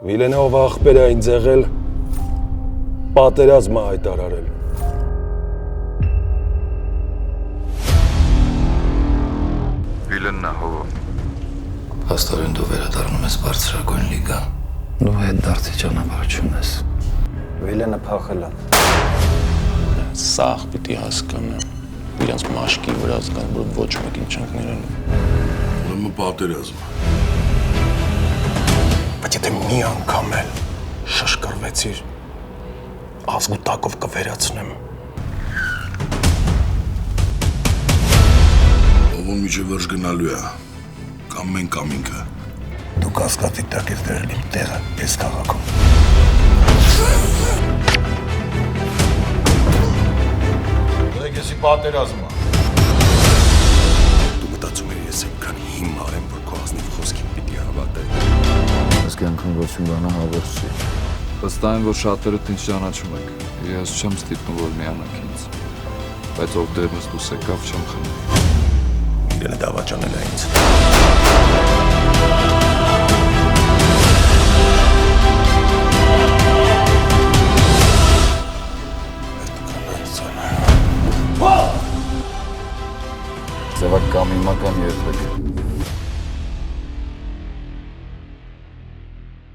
Վիլենովը աղբեր է այն ձեղել, պատերազմը հայտարարել։ Վիլենն է հովում։ Հաստորեն դու վերադառնում ես բարձրագույն լիգա։ Դու հետ դարձի ճանապարհ չունես։ Վիլենը փախել է։ Սաղ պիտի հասկանամ։ Իրանց մաշկի վրա զգան, որ ոչ մեկին չենք ներելու։ Ուրեմն պատերազմ։ Բայց եթե մի անգամ էլ շշկրվեցիր, ազգու տակով կվերացնեմ։ Ով միջև վերջ գնալու է, կամ մենք կամ ինքը։ Դու կասկածի տակ ես դրել իմ տեղը այս քաղաքում։ Եկեսի պատերազմը։ Դու մտածում ես այնքան հիմար եմ, որ քո ազնիվ խոսքին պիտի հավատել։ Ես կյանքում ոչ մի բանը հավերժ չի։ Ըստ այն, որ շատերդ ինձ ճանաչում եք, ես չեմ ստիպում, որ միանաք ինձ, բայց ով դերնս դուս եկավ, չեմ խնդրում։ Իրենը դավաճանել է ինձ։ Ձևակ կամ հիմա կամ երբեք։